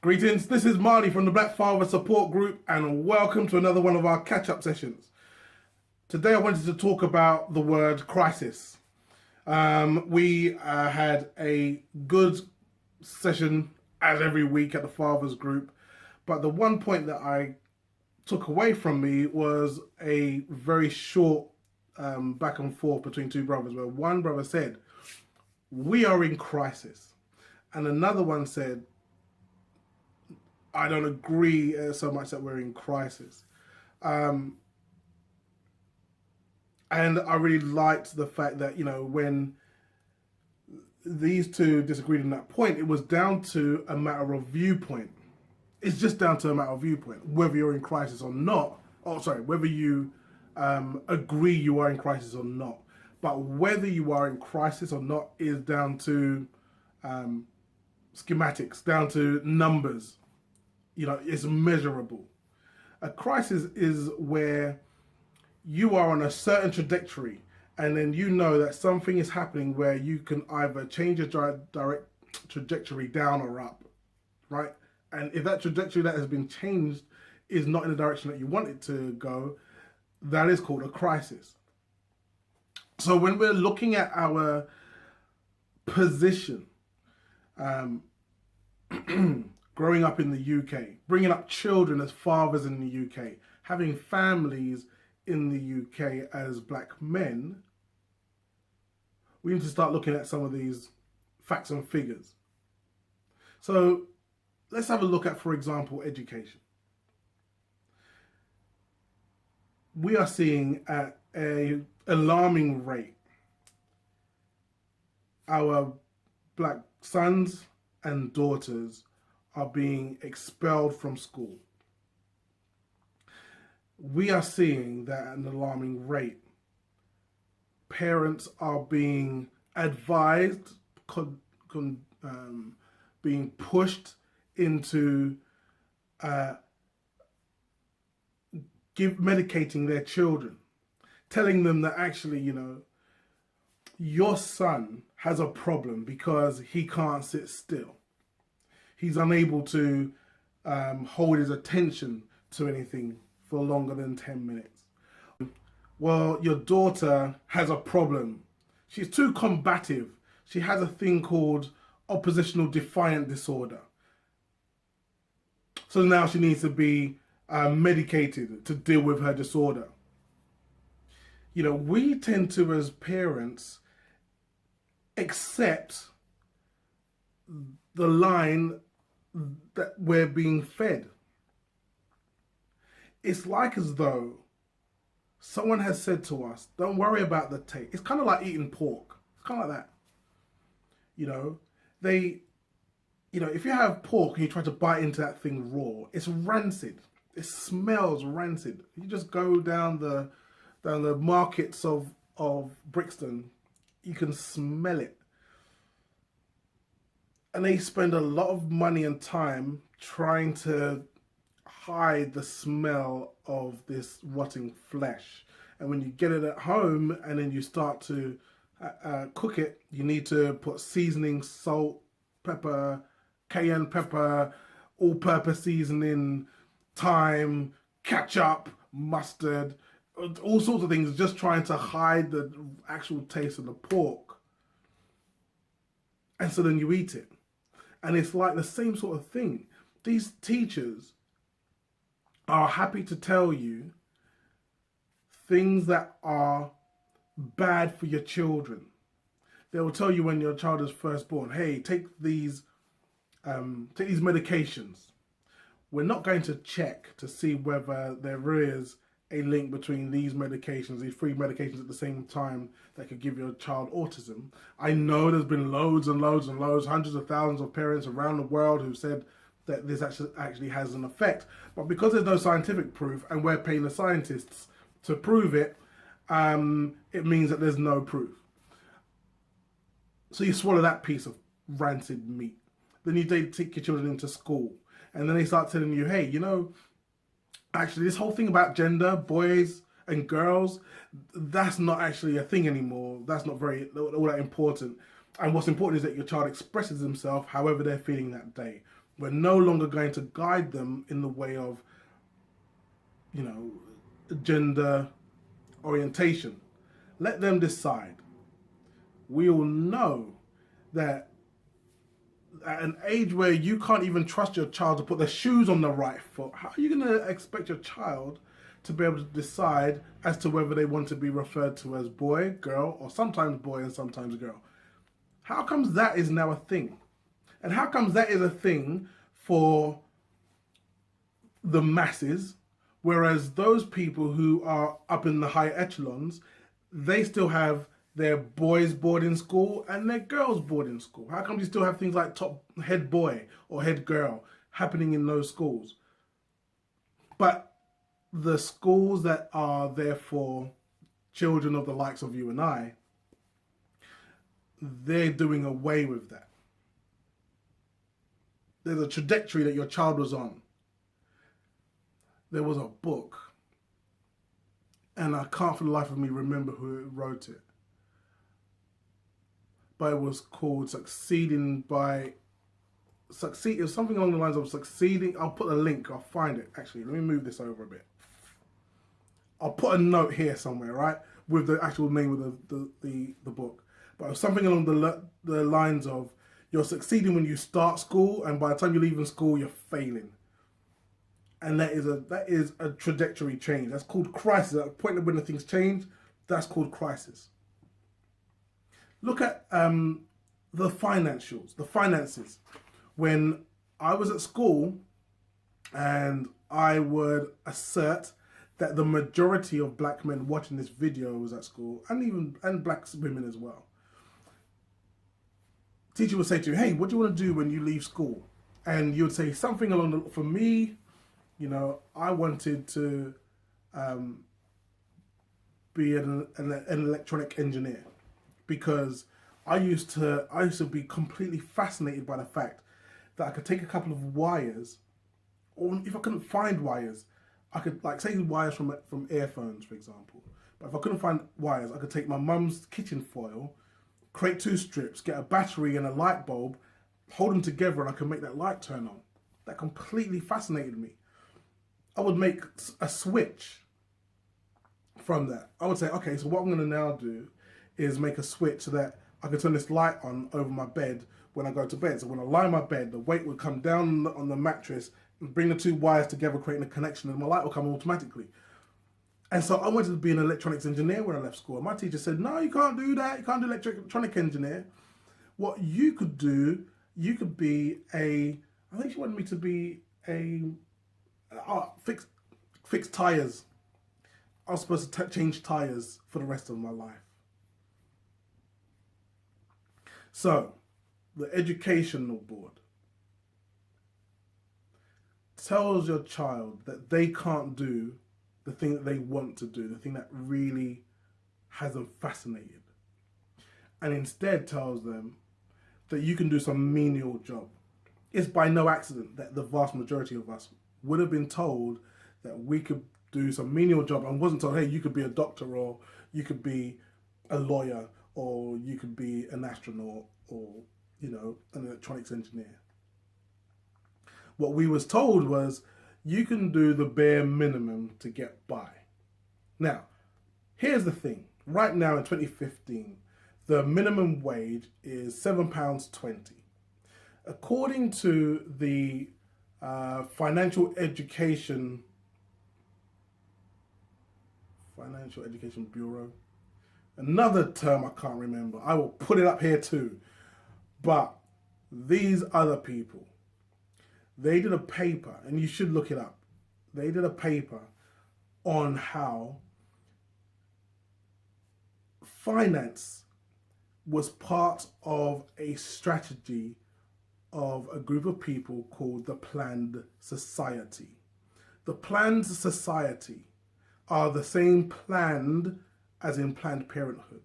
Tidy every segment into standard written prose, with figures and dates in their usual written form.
Greetings, this is Marley from the Black Father Support Group and welcome to another one of our catch-up sessions. Today I wanted to talk about the word crisis. We had a good session as every week at the Fathers Group, but the one point that I took away from me was a very short back and forth between two brothers where one brother said, "We are in crisis," and another one said, "I don't agree so much that we're in crisis." And I really liked the fact that, when these two disagreed on that point, it was down to a matter of viewpoint. It's just down to a matter of viewpoint, whether you're in crisis or not. Whether you agree you are in crisis or not. But whether you are in crisis or not is down to schematics, down to numbers. It's measurable. A crisis is where you are on a certain trajectory and then you know that something is happening where you can either change your direct trajectory down or up, right? And if that trajectory that has been changed is not in the direction that you want it to go, that is called a crisis. So when we're looking at our position, growing up in the UK, bringing up children as fathers in the UK, having families in the UK as black men, we need to start looking at some of these facts and figures. So let's have a look at, for example, education. We are seeing at an alarming rate our black sons and daughters are being expelled from school. We are seeing that at an alarming rate. Parents are being advised, being pushed into medicating their children, telling them that actually, your son has a problem because he can't sit still. He's unable to hold his attention to anything for longer than 10 minutes. Well, your daughter has a problem. She's too combative. She has a thing called oppositional defiant disorder. So now she needs to be medicated to deal with her disorder. We tend to, as parents, accept the line that we're being fed. It's like as though someone has said to us, don't worry about the taste. It's kind of like eating pork. It's kind of like that. If you have pork and you try to bite into that thing raw, it's rancid. It smells rancid. You just go down the markets of Brixton, you can smell it. And they spend a lot of money and time trying to hide the smell of this rotting flesh. And when you get it at home and then you start to cook it, you need to put seasoning, salt, pepper, cayenne pepper, all-purpose seasoning, thyme, ketchup, mustard, all sorts of things, just trying to hide the actual taste of the pork. And so then you eat it. And it's like the same sort of thing. These teachers are happy to tell you things that are bad for your children. They will tell you when your child is first born, hey, take these medications. We're not going to check to see whether there is a link between these medications, these three medications at the same time that could give your child autism. I know there's been loads and loads and loads, hundreds of thousands of parents around the world who said that this actually has an effect. But because there's no scientific proof and we're paying the scientists to prove it, it means that there's no proof. So you swallow that piece of rancid meat. Then you take your children into school and then they start telling you, hey, actually this whole thing about gender, boys and girls, that's not actually a thing anymore. That's not all that important. And what's important is that your child expresses themselves however they're feeling that day. We're no longer going to guide them in the way of, gender orientation. Let them decide. We all know that at an age where you can't even trust your child to put their shoes on the right foot, how are you going to expect your child to be able to decide as to whether they want to be referred to as boy, girl, or sometimes boy and sometimes girl? How comes that is now a thing? And how comes that is a thing for the masses, whereas those people who are up in the high echelons, they still have their boys boarding school and their girls boarding school? How come you still have things like top head boy or head girl happening in those schools? But the schools that are there for children of the likes of you and I, they're doing away with that. There's a trajectory that your child was on. There was a book, and I can't for the life of me remember who wrote it, but it was called Succeeding by Succeed. It was something along the lines of succeeding. I'll put a link. I'll find it. Actually, let me move this over a bit. I'll put a note here somewhere, right, with the actual name of the book. But it was something along the lines of, you're succeeding when you start school, and by the time you're leaving school, you're failing. And that is a trajectory change. That's called crisis. At the point when things change, that's called crisis. Look at the finances. When I was at school, and I would assert that the majority of black men watching this video was at school, and black women as well. Teacher would say to you, "Hey, what do you want to do when you leave school?" And you would say something along for me, I wanted to be an electronic engineer, because I used to be completely fascinated by the fact that I could take a couple of wires, or if I couldn't find wires, I could say wires from earphones, for example. But if I couldn't find wires, I could take my mum's kitchen foil, create 2 strips, get a battery and a light bulb, hold them together, and I could make that light turn on. That completely fascinated me. I would make a switch from that. I would say, okay, so what I'm going to now do is make a switch so that I can turn this light on over my bed when I go to bed. So when I lie in my bed, the weight would come down on the mattress and bring the 2 wires together, creating a connection, and my light will come automatically. And so I wanted to be an electronics engineer when I left school. And my teacher said, "No, you can't do that. You can't do electronic engineer. What you could do, you could be I think she wanted me to be fix tires. I was supposed to change tires for the rest of my life." So, the educational board tells your child that they can't do the thing that they want to do, the thing that really has them fascinated, and instead tells them that you can do some menial job. It's by no accident that the vast majority of us would have been told that we could do some menial job, and wasn't told, hey, you could be a doctor, or you could be a lawyer, or you could be an astronaut, or an electronics engineer. What we was told was, you can do the bare minimum to get by. Now, here's the thing. Right now in 2015, the minimum wage is £7.20. According to the Financial Education Bureau, another term I can't remember, I will put it up here too, but these other people, they did a paper, and you should look it up. They did a paper on how finance was part of a strategy of a group of people called the Planned Society. The Planned Society are the same planned as in Planned Parenthood.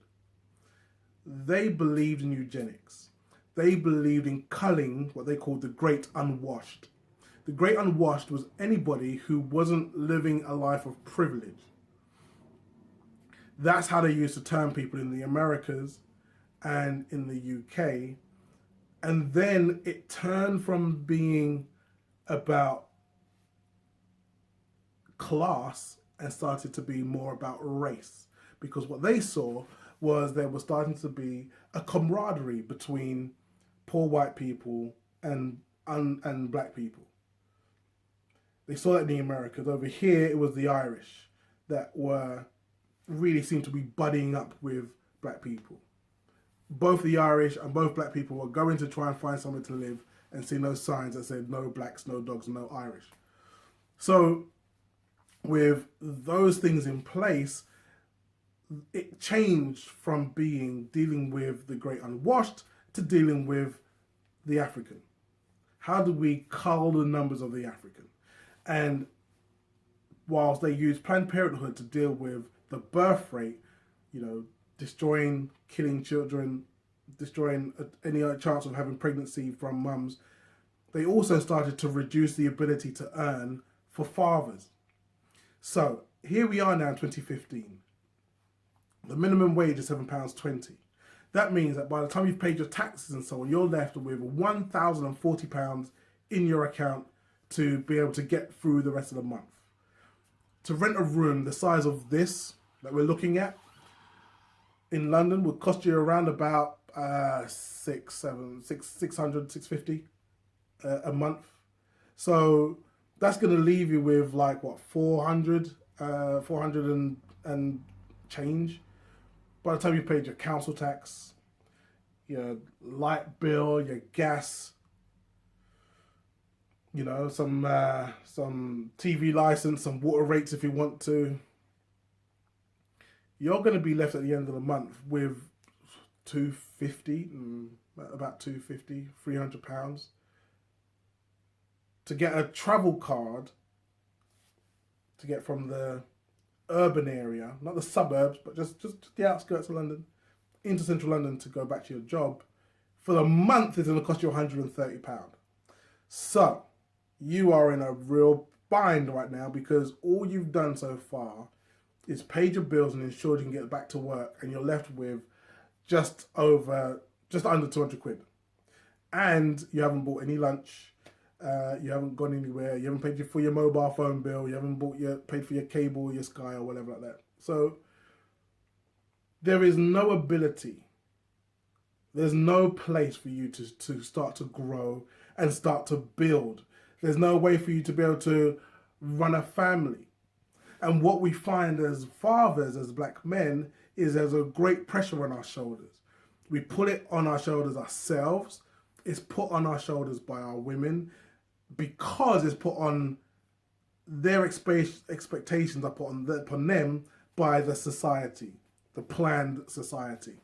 They believed in eugenics. They believed in culling what they called the Great Unwashed. The Great Unwashed was anybody who wasn't living a life of privilege. That's how they used to term people in the Americas and in the UK And then it turned from being about class and started to be more about race, because what they saw was there was starting to be a camaraderie between poor white people and black people. They saw that in the Americas. Over here, it was the Irish that were really seemed to be buddying up with black people. Both the Irish and both black people were going to try and find somewhere to live and see no signs that said no blacks, no dogs, no Irish. So with those things in place, it changed from dealing with the great unwashed to dealing with the African. How do we cull the numbers of the African? And whilst they use Planned Parenthood to deal with the birth rate, destroying, killing children, destroying any chance of having pregnancy from mums, they also started to reduce the ability to earn for fathers. So here we are now in 2015. The minimum wage is £7.20. That means that by the time you've paid your taxes and so on, you're left with £1,040 in your account to be able to get through the rest of the month. To rent a room the size of this that we're looking at in London would cost you around about £650 a month. So that's going to leave you with like what, 400 and change. By the time you paid your council tax, your light bill, your gas, some TV license, some water rates if you want to, you're going to be left at the end of the month with about £300 to get a travel card to get from the urban area, not the suburbs, but just the outskirts of London, into central London to go back to your job. For the month, it's going to cost you £130. So you are in a real bind right now, because all you've done so far is paid your bills and ensured you can get back to work, and you're left with just under 200 quid. And you haven't bought any lunch. You haven't gone anywhere. You haven't paid for your mobile phone bill. You haven't paid for your cable, your Sky, or whatever like that. So there is no ability. There's no place for you to start to grow and start to build. There's no way for you to be able to run a family. And what we find as fathers, as black men, is there's a great pressure on our shoulders. We put it on our shoulders ourselves. It's put on our shoulders by our women, because it's put on their expectations are put upon them by the society, the planned society.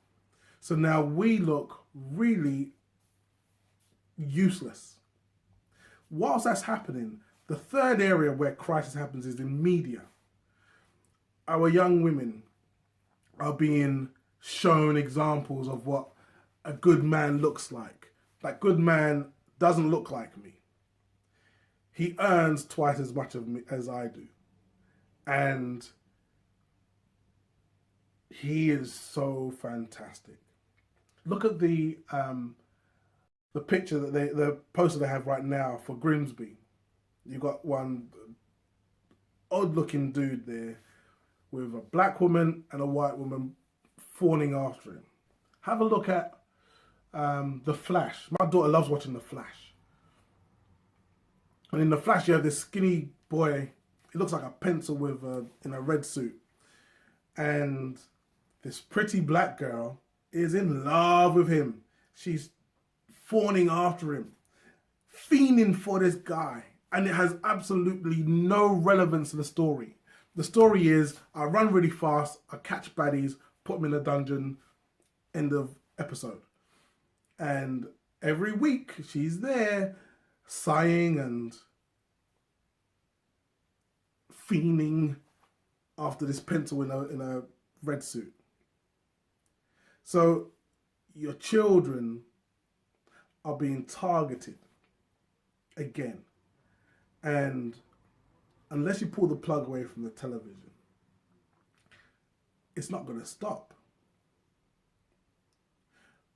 So now we look really useless. Whilst that's happening, the third area where crisis happens is in media. Our young women are being shown examples of what a good man looks like. That good man doesn't look like me. He earns twice as much as I do. And he is so fantastic. Look at the picture the poster they have right now for Grimsby. You've got one odd-looking dude there with a black woman and a white woman fawning after him. Have a look at The Flash. My daughter loves watching The Flash. And in The Flash, you have this skinny boy. He looks like a pencil in a red suit. And this pretty black girl is in love with him. She's fawning after him, fiending for this guy. And it has absolutely no relevance to the story. The story is, I run really fast, I catch baddies, put them in a dungeon, end of episode. And every week, she's there, sighing and fiending after this pencil in a red suit. So your children are being targeted again. And unless you pull the plug away from the television, it's not going to stop.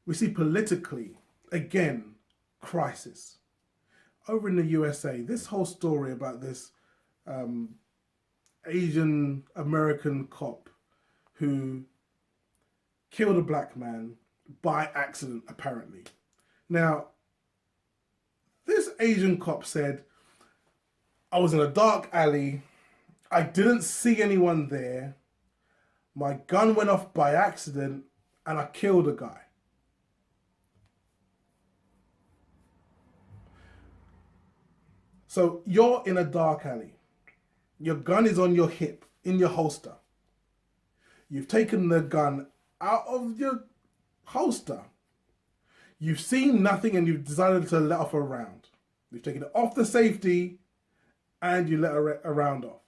We see politically, again, crisis. Over in the USA, this whole story about this Asian American cop who killed a black man by accident, apparently. Now, this Asian cop said, I was in a dark alley, I didn't see anyone there, my gun went off by accident, and I killed a guy. So you're in a dark alley. Your gun is on your hip, in your holster. You've taken the gun out of your holster. You've seen nothing and you've decided to let off a round. You've taken it off the safety and you let a round off.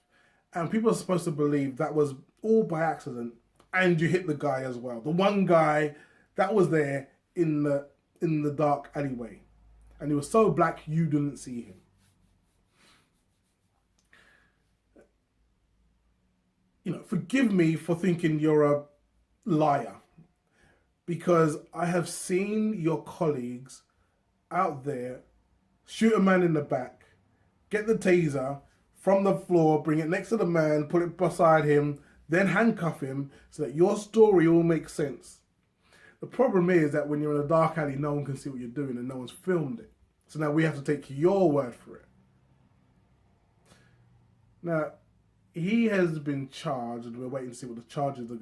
And people are supposed to believe that was all by accident and you hit the guy as well. The one guy that was there in the dark alleyway. And he was so black you didn't see him. Forgive me for thinking you're a liar, because I have seen your colleagues out there shoot a man in the back, get the taser from the floor, bring it next to the man, put it beside him, then handcuff him so that your story all makes sense. The problem is that when you're in a dark alley, no one can see what you're doing and no one's filmed it. So now we have to take your word for it. Now, he has been charged, and we're waiting to see what the charges are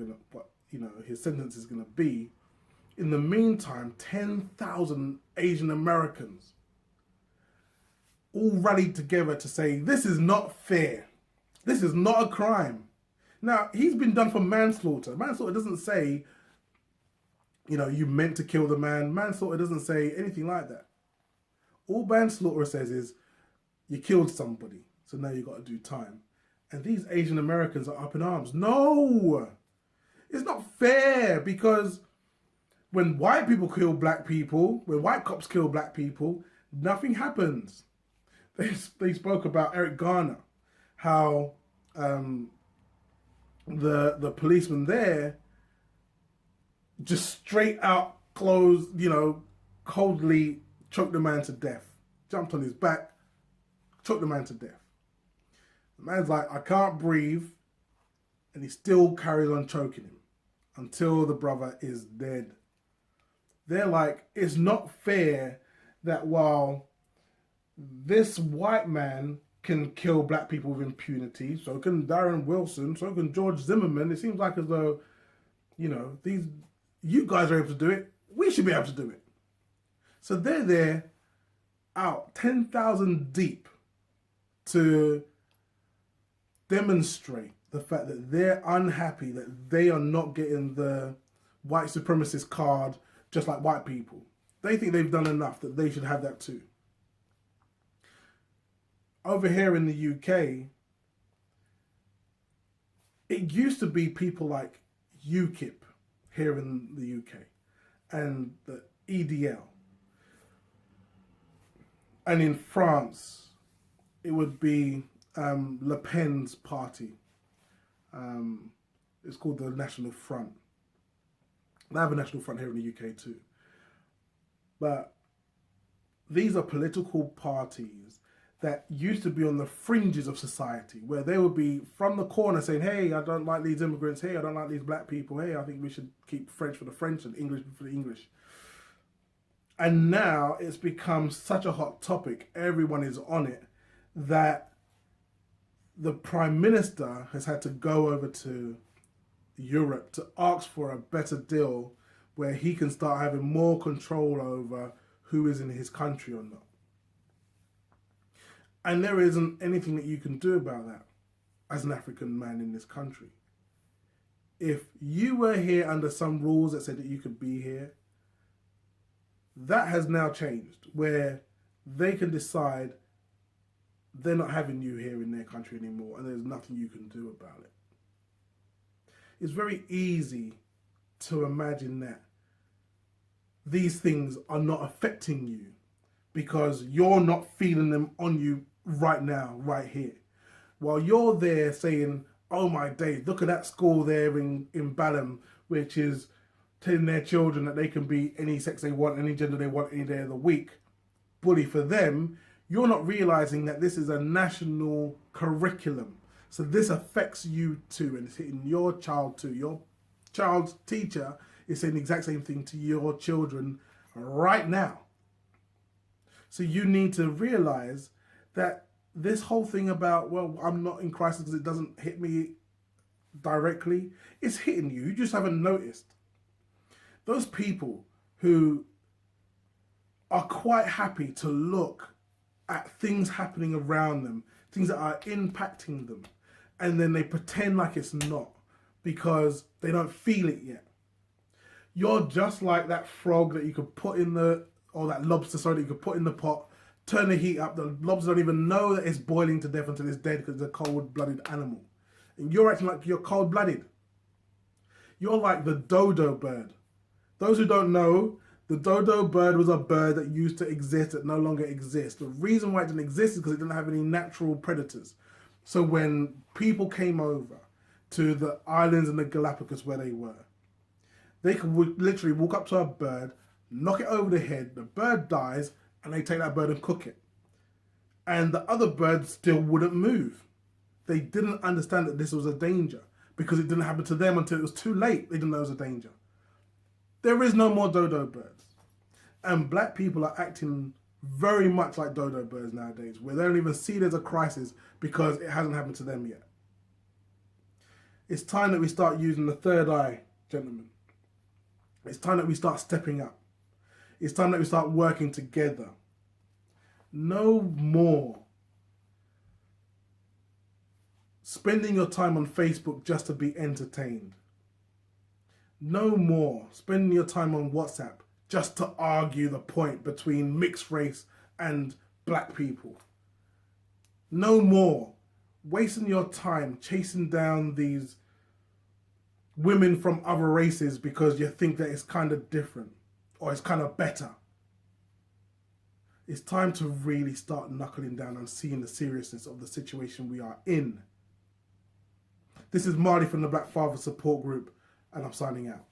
his sentence is going to be. In the meantime, 10,000 Asian Americans all rallied together to say, this is not fair. This is not a crime. Now, he's been done for manslaughter. Manslaughter doesn't say, you meant to kill the man. Manslaughter doesn't say anything like that. All manslaughter says is, you killed somebody, so now you've got to do time. And these Asian Americans are up in arms. No! It's not fair, because when white people kill black people, when white cops kill black people, nothing happens. They spoke about Eric Garner, how the policeman there just straight out coldly choked the man to death. Jumped on his back, choked the man to death. The man's like, I can't breathe, and he still carries on choking him until the brother is dead. They're like, it's not fair that while this white man can kill black people with impunity, so can Darren Wilson, so can George Zimmerman. It seems like as though, you guys are able to do it, we should be able to do it. So they're there, out 10,000 deep, to demonstrate the fact that they're unhappy that they are not getting the white supremacist card just like white people. They think they've done enough, that they should have that too. Over here in the UK, it used to be people like UKIP here in the UK and the EDL. And in France, it would be Le Pen's party. It's called the National Front. They have a National Front here in the UK too. But these are political parties that used to be on the fringes of society, where they would be from the corner saying, hey, I don't like these immigrants, hey, I don't like these black people, hey, I think we should keep French for the French and English for the English. And now it's become such a hot topic, everyone is on it, that the Prime Minister has had to go over to Europe to ask for a better deal where he can start having more control over who is in his country or not. And there isn't anything that you can do about that as an African man in this country. If you were here under some rules that said that you could be here, that has now changed, where they can decide they're not having you here in their country anymore and there's nothing you can do about it. It's very easy to imagine that these things are not affecting you because you're not feeling them on you right now, right here. While you're there saying, oh my days, look at that school there in Balham, which is telling their children that they can be any sex they want, any gender they want, any day of the week. bully for them, you're not realizing that this is a national curriculum. So this affects you too, and it's hitting your child too. Your child's teacher is saying the exact same thing to your children right now. So you need to realize that this whole thing about, well, I'm not in crisis because it doesn't hit me directly, it's hitting you. You just haven't noticed. Those people who are quite happy to look at things happening around them, things that are impacting them, and then they pretend like it's not because they don't feel it yet. You're just like that frog that you could put in the, or that lobster, sorry, that you could put in the pot, turn the heat up, the lobster don't even know that it's boiling to death until it's dead because it's a cold-blooded animal. And you're acting like you're cold-blooded. You're like the dodo bird. Those who don't know, the dodo bird was a bird that used to exist that no longer exists. The reason why it didn't exist is because it didn't have any natural predators. So when people came over to the islands in the Galapagos where they were, they could literally walk up to a bird, knock it over the head, the bird dies, and they take that bird and cook it. And the other birds still wouldn't move. They didn't understand that this was a danger because it didn't happen to them until it was too late. They didn't know it was a danger. There is no more dodo birds. And black people are acting very much like dodo birds nowadays, where they don't even see there's a crisis because it hasn't happened to them yet. It's time that we start using the third eye, gentlemen. It's time that we start stepping up. It's time that we start working together. No more spending your time on Facebook just to be entertained. No more spending your time on WhatsApp just to argue the point between mixed race and black people. No more wasting your time chasing down these women from other races because you think that it's kind of different or it's kind of better. It's time to really start knuckling down and seeing the seriousness of the situation we are in. This is Marty from the Black Father Support Group, and I'm signing out.